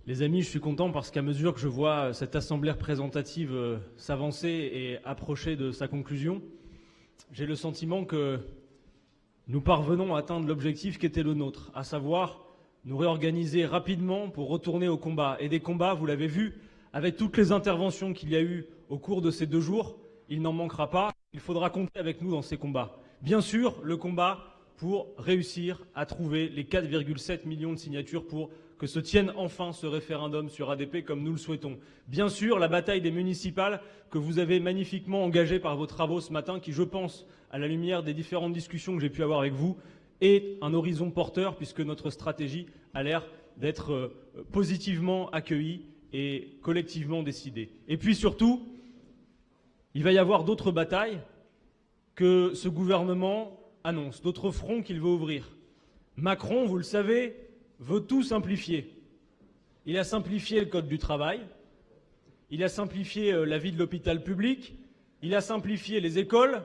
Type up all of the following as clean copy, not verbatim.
Les amis, je suis content parce qu'à mesure que je vois cette assemblée représentative s'avancer et approcher de sa conclusion, j'ai le sentiment que nous parvenons à atteindre l'objectif qui était le nôtre, à savoir nous réorganiser rapidement pour retourner au combat. Et des combats, vous l'avez vu, avec toutes les interventions qu'il y a eu au cours de ces 2 jours, il n'en manquera pas. Il faudra compter avec nous dans ces combats. Bien sûr, le combat pour réussir à trouver les 4,7 millions de signatures pour que se tienne enfin ce référendum sur ADP comme nous le souhaitons. Bien sûr, la bataille des municipales que vous avez magnifiquement engagée par vos travaux ce matin, qui, je pense, à la lumière des différentes discussions que j'ai pu avoir avec vous, est un horizon porteur puisque notre stratégie a l'air d'être positivement accueillie et collectivement décidée. Et puis surtout, il va y avoir d'autres batailles que ce gouvernement annonce, d'autres fronts qu'il veut ouvrir. Macron, vous le savez, veut tout simplifier. Il a simplifié le code du travail, il a simplifié la vie de l'hôpital public, il a simplifié les écoles,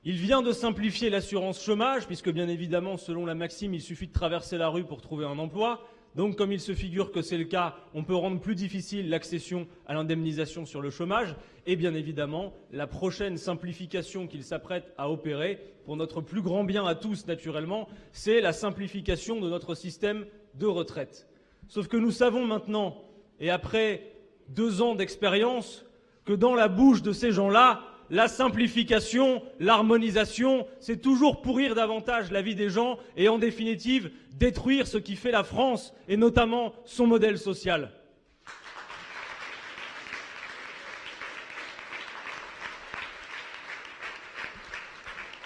il vient de simplifier l'assurance chômage, puisque bien évidemment, selon la maxime, il suffit de traverser la rue pour trouver un emploi. Donc, comme il se figure que c'est le cas, on peut rendre plus difficile l'accession à l'indemnisation sur le chômage. Et bien évidemment, la prochaine simplification qu'il s'apprête à opérer, pour notre plus grand bien à tous naturellement, c'est la simplification de notre système de retraite. Sauf que nous savons maintenant, et après 2 ans d'expérience, que dans la bouche de ces gens-là, la simplification, l'harmonisation, c'est toujours pourrir davantage la vie des gens et en définitive détruire ce qui fait la France et notamment son modèle social.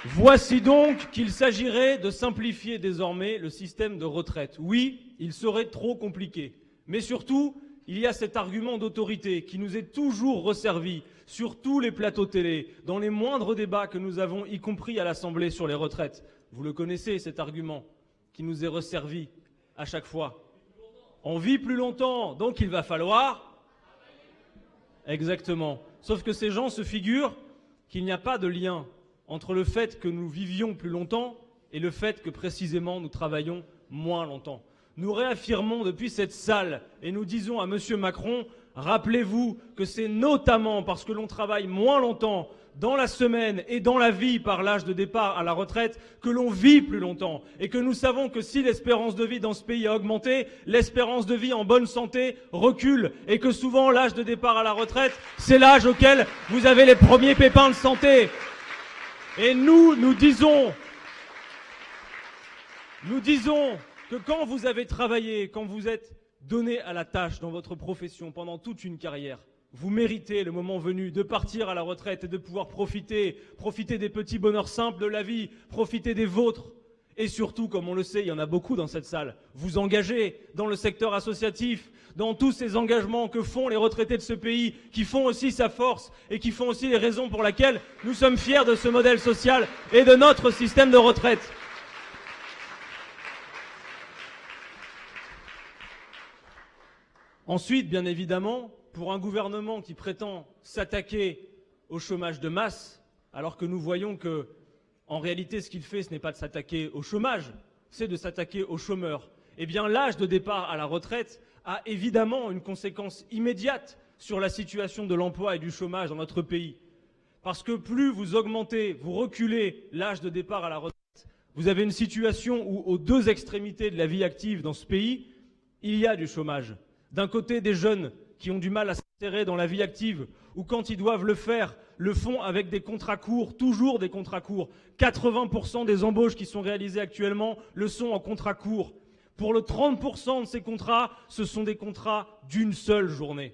Voici donc qu'il s'agirait de simplifier désormais le système de retraite. Oui, il serait trop compliqué, mais surtout, il y a cet argument d'autorité qui nous est toujours resservi sur tous les plateaux télé, dans les moindres débats que nous avons, y compris à l'Assemblée sur les retraites. Vous le connaissez, cet argument qui nous est resservi à chaque fois. On vit plus longtemps, donc il va falloir… Exactement. Sauf que ces gens se figurent qu'il n'y a pas de lien entre le fait que nous vivions plus longtemps et le fait que précisément nous travaillons moins longtemps. Nous réaffirmons depuis cette salle et nous disons à M. Macron, rappelez-vous que c'est notamment parce que l'on travaille moins longtemps dans la semaine et dans la vie par l'âge de départ à la retraite que l'on vit plus longtemps et que nous savons que si l'espérance de vie dans ce pays a augmenté, l'espérance de vie en bonne santé recule et que souvent l'âge de départ à la retraite, c'est l'âge auquel vous avez les premiers pépins de santé. Et nous disons que quand vous avez travaillé, quand vous êtes donné à la tâche dans votre profession pendant toute une carrière, vous méritez le moment venu de partir à la retraite et de pouvoir profiter des petits bonheurs simples de la vie, profiter des vôtres. Et surtout, comme on le sait, il y en a beaucoup dans cette salle, vous engager dans le secteur associatif, dans tous ces engagements que font les retraités de ce pays, qui font aussi sa force et qui font aussi les raisons pour lesquelles nous sommes fiers de ce modèle social et de notre système de retraite. Ensuite, bien évidemment, pour un gouvernement qui prétend s'attaquer au chômage de masse, alors que nous voyons que, en réalité, ce qu'il fait, ce n'est pas de s'attaquer au chômage, c'est de s'attaquer aux chômeurs. Eh bien, l'âge de départ à la retraite a évidemment une conséquence immédiate sur la situation de l'emploi et du chômage dans notre pays. Parce que plus vous augmentez, vous reculez l'âge de départ à la retraite, vous avez une situation où, aux 2 extrémités de la vie active dans ce pays, il y a du chômage. D'un côté, des jeunes qui ont du mal à s'insérer dans la vie active, ou quand ils doivent le faire, le font avec des contrats courts, toujours des contrats courts. 80% des embauches qui sont réalisées actuellement le sont en contrat court. Pour le 30% de ces contrats, ce sont des contrats d'une seule journée.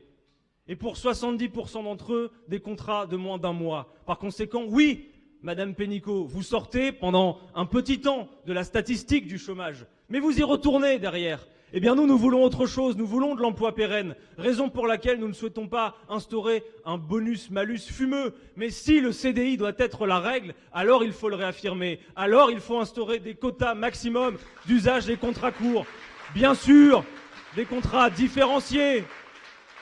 Et pour 70% d'entre eux, des contrats de moins d'1 mois. Par conséquent, oui, Madame Pénicaud, vous sortez pendant un petit temps de la statistique du chômage, mais vous y retournez derrière. Eh bien nous voulons autre chose, nous voulons de l'emploi pérenne, raison pour laquelle nous ne souhaitons pas instaurer un bonus-malus fumeux. Mais si le CDI doit être la règle, alors il faut le réaffirmer. Alors il faut instaurer des quotas maximum d'usage des contrats courts. Bien sûr, des contrats différenciés.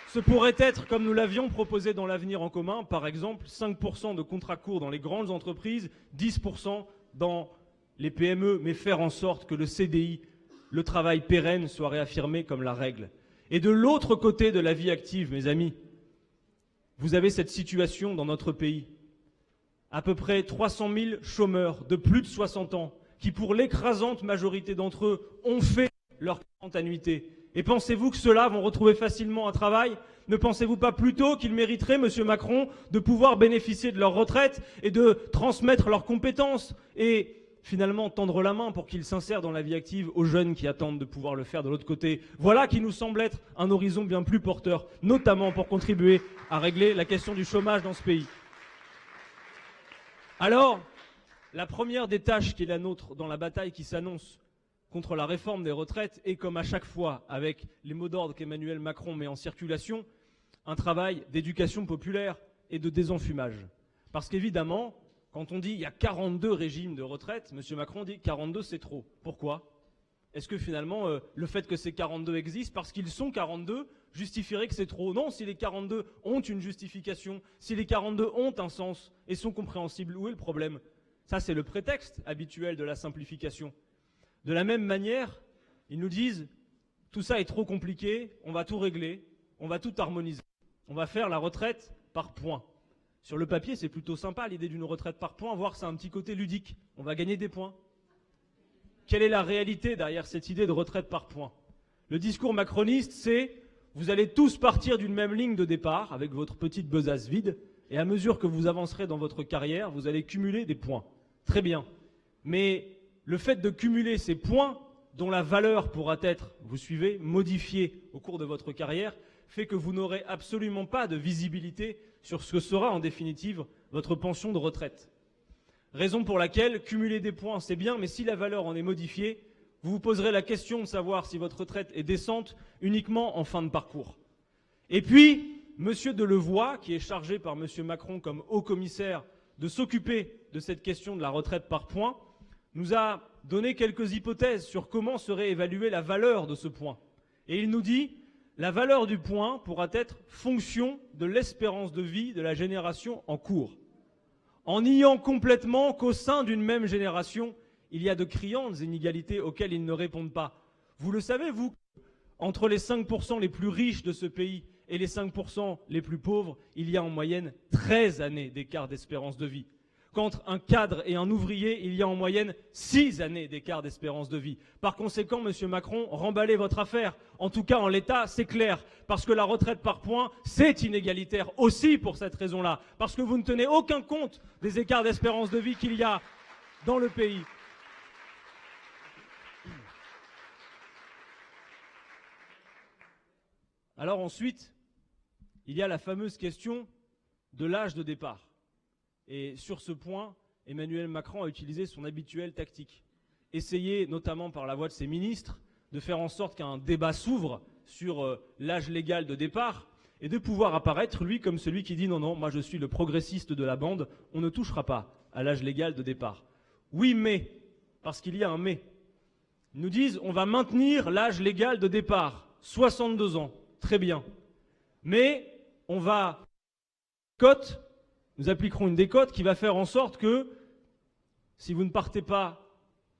Ce pourrait être, comme nous l'avions proposé dans l'Avenir en commun, par exemple 5% de contrats courts dans les grandes entreprises, 10% dans les PME, mais faire en sorte que le CDI, le travail pérenne, soit réaffirmé comme la règle. Et de l'autre côté de la vie active, mes amis, vous avez cette situation dans notre pays. À peu près 300 000 chômeurs de plus de 60 ans qui, pour l'écrasante majorité d'entre eux, ont fait leur 40 annuités. Et pensez-vous que ceux-là vont retrouver facilement un travail? Ne pensez-vous pas plutôt qu'ils mériteraient, Monsieur Macron, de pouvoir bénéficier de leur retraite et de transmettre leurs compétences et finalement tendre la main pour qu'ils s'insèrent dans la vie active aux jeunes qui attendent de pouvoir le faire de l'autre côté? Voilà qui nous semble être un horizon bien plus porteur, notamment pour contribuer à régler la question du chômage dans ce pays. Alors, la première des tâches qui est la nôtre dans la bataille qui s'annonce contre la réforme des retraites est, comme à chaque fois, avec les mots d'ordre qu'Emmanuel Macron met en circulation, un travail d'éducation populaire et de désenfumage. Parce qu'évidemment, quand on dit il y a 42 régimes de retraite, M. Macron dit 42 c'est trop. Pourquoi? Est-ce que finalement, le fait que ces 42 existent, parce qu'ils sont 42, justifierait que c'est trop? Non, si les 42 ont une justification, si les 42 ont un sens et sont compréhensibles, où est le problème? Ça, c'est le prétexte habituel de la simplification. De la même manière, ils nous disent tout ça est trop compliqué, on va tout régler, on va tout harmoniser. On va faire la retraite par points. Sur le papier, c'est plutôt sympa l'idée d'une retraite par points, voire c'est un petit côté ludique. On va gagner des points. Quelle est la réalité derrière cette idée de retraite par points? Le discours macroniste, c'est vous allez tous partir d'une même ligne de départ avec votre petite besace vide et à mesure que vous avancerez dans votre carrière, vous allez cumuler des points. Très bien. Mais le fait de cumuler ces points dont la valeur pourra être, vous suivez, modifiée au cours de votre carrière, fait que vous n'aurez absolument pas de visibilité sur ce que sera en définitive votre pension de retraite. Raison pour laquelle cumuler des points c'est bien, mais si la valeur en est modifiée, vous vous poserez la question de savoir si votre retraite est décente uniquement en fin de parcours. Et puis, M. Delevoye, qui est chargé par M. Macron comme haut commissaire de s'occuper de cette question de la retraite par points, nous a donné quelques hypothèses sur comment serait évaluée la valeur de ce point. Et il nous dit la valeur du point pourra être fonction de l'espérance de vie de la génération en cours, en niant complètement qu'au sein d'une même génération, il y a de criantes inégalités auxquelles ils ne répondent pas. Vous le savez, vous, entre les 5% les plus riches de ce pays et les 5% les plus pauvres, il y a en moyenne 13 années d'écart d'espérance de vie. Qu'entre un cadre et un ouvrier, il y a en moyenne 6 années d'écart d'espérance de vie. Par conséquent, M. Macron, remballez votre affaire. En tout cas, en l'état, c'est clair. Parce que la retraite par points, c'est inégalitaire aussi pour cette raison-là. Parce que vous ne tenez aucun compte des écarts d'espérance de vie qu'il y a dans le pays. Alors ensuite, il y a la fameuse question de l'âge de départ. Et sur ce point, Emmanuel Macron a utilisé son habituelle tactique. Essayer, notamment par la voix de ses ministres, de faire en sorte qu'un débat s'ouvre sur l'âge légal de départ et de pouvoir apparaître, lui, comme celui qui dit « Non, non, moi je suis le progressiste de la bande, on ne touchera pas à l'âge légal de départ. » Oui, mais, parce qu'il y a un mais. Ils nous disent « On va maintenir l'âge légal de départ, 62 ans. » Très bien. Mais on va cote. Nous appliquerons une décote qui va faire en sorte que, si vous ne partez pas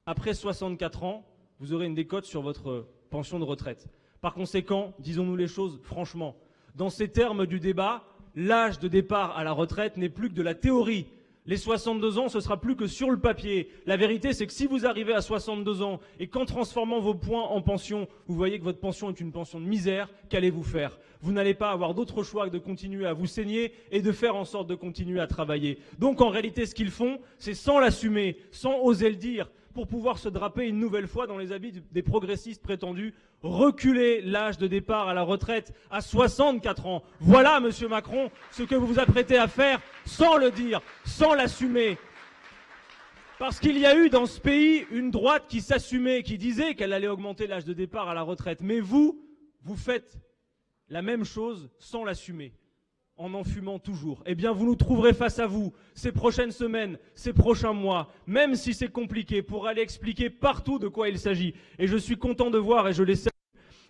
après 64 ans, vous aurez une décote sur votre pension de retraite. Par conséquent, disons-nous les choses franchement, dans ces termes du débat, l'âge de départ à la retraite n'est plus que de la théorie. Les 62 ans, ce sera plus que sur le papier. La vérité, c'est que si vous arrivez à 62 ans et qu'en transformant vos points en pension, vous voyez que votre pension est une pension de misère, qu'allez-vous faire? Vous n'allez pas avoir d'autre choix que de continuer à vous saigner et de faire en sorte de continuer à travailler. Donc en réalité, ce qu'ils font, c'est sans l'assumer, sans oser le dire, pour pouvoir se draper une nouvelle fois dans les habits des progressistes prétendus, reculer l'âge de départ à la retraite à 64 ans. Voilà, Monsieur Macron, ce que vous vous apprêtez à faire sans le dire, sans l'assumer. Parce qu'il y a eu dans ce pays une droite qui s'assumait, qui disait qu'elle allait augmenter l'âge de départ à la retraite. Mais vous faites la même chose sans l'assumer, en fumant toujours. Eh bien, vous nous trouverez face à vous ces prochaines semaines, ces prochains mois, même si c'est compliqué, pour aller expliquer partout de quoi il s'agit. Et je suis content de voir, et je les salue,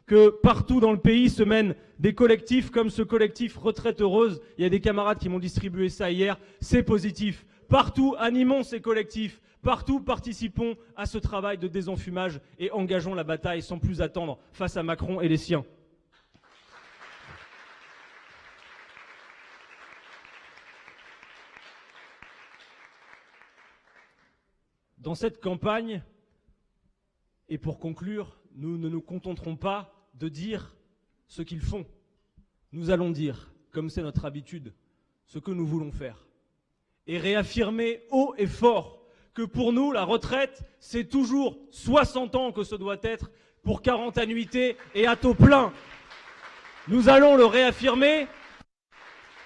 que partout dans le pays se mènent des collectifs comme ce collectif Retraite Heureuse. Il y a des camarades qui m'ont distribué ça hier. C'est positif. Partout, animons ces collectifs. Partout, participons à ce travail de désenfumage et engageons la bataille sans plus attendre face à Macron et les siens. Dans cette campagne, et pour conclure, nous ne nous contenterons pas de dire ce qu'ils font. Nous allons dire, comme c'est notre habitude, ce que nous voulons faire. Et réaffirmer haut et fort que pour nous, la retraite, c'est toujours 60 ans que ce doit être pour 40 annuités et à taux plein. Nous allons le réaffirmer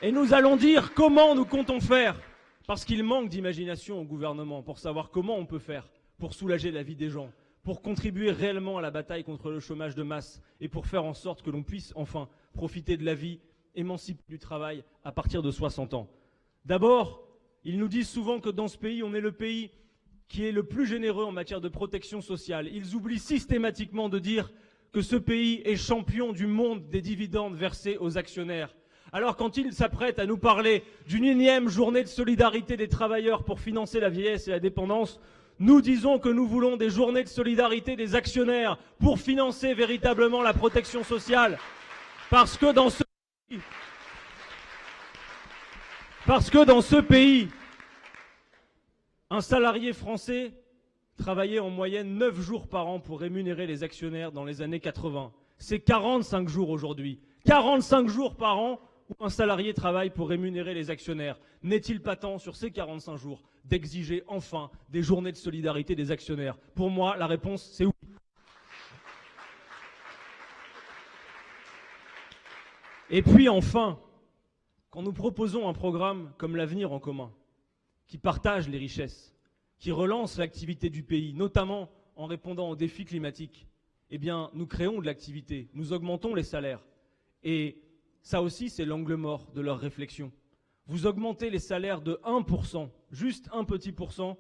et nous allons dire comment nous comptons faire. Parce qu'il manque d'imagination au gouvernement pour savoir comment on peut faire pour soulager la vie des gens, pour contribuer réellement à la bataille contre le chômage de masse et pour faire en sorte que l'on puisse enfin profiter de la vie, émancipée du travail à partir de 60 ans. D'abord, ils nous disent souvent que dans ce pays, on est le pays qui est le plus généreux en matière de protection sociale. Ils oublient systématiquement de dire que ce pays est champion du monde des dividendes versés aux actionnaires. Alors quand ils s'apprêtent à nous parler d'une énième journée de solidarité des travailleurs pour financer la vieillesse et la dépendance, nous disons que nous voulons des journées de solidarité des actionnaires pour financer véritablement la protection sociale. Parce que dans ce pays, un salarié français travaillait en moyenne 9 jours par an pour rémunérer les actionnaires dans les années 80. C'est 45 jours aujourd'hui. 45 jours par an où un salarié travaille pour rémunérer les actionnaires. N'est-il pas temps, sur ces 45 jours, d'exiger enfin des journées de solidarité des actionnaires? Pour moi, la réponse, c'est oui. Et puis enfin, quand nous proposons un programme comme l'Avenir en commun, qui partage les richesses, qui relance l'activité du pays, notamment en répondant aux défis climatiques, eh bien, nous créons de l'activité, nous augmentons les salaires. Et ça aussi, c'est l'angle mort de leur réflexion. Vous augmentez les salaires de 1%, juste un petit pourcent,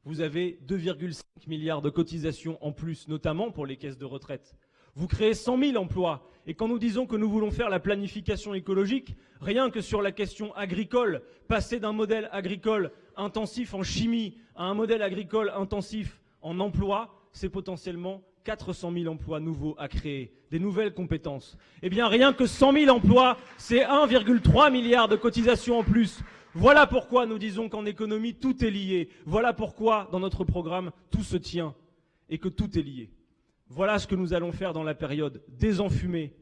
vous avez 2,5 milliards de cotisations en plus, notamment pour les caisses de retraite. Vous créez 100 000 emplois. Et quand nous disons que nous voulons faire la planification écologique, rien que sur la question agricole, passer d'un modèle agricole intensif en chimie à un modèle agricole intensif en emploi, c'est potentiellement 400 000 emplois nouveaux à créer, des nouvelles compétences. Eh bien, rien que 100 000 emplois, c'est 1,3 milliard de cotisations en plus. Voilà pourquoi nous disons qu'en économie, tout est lié. Voilà pourquoi, dans notre programme, tout se tient et que tout est lié. Voilà ce que nous allons faire dans la période. Désenfumer,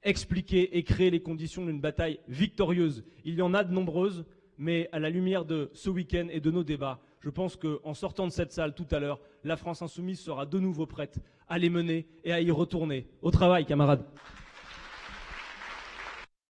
expliquer et créer les conditions d'une bataille victorieuse. Il y en a de nombreuses, mais à la lumière de ce week-end et de nos débats, je pense qu'en sortant de cette salle tout à l'heure, la France insoumise sera de nouveau prête à les mener et à y retourner. Au travail, camarades.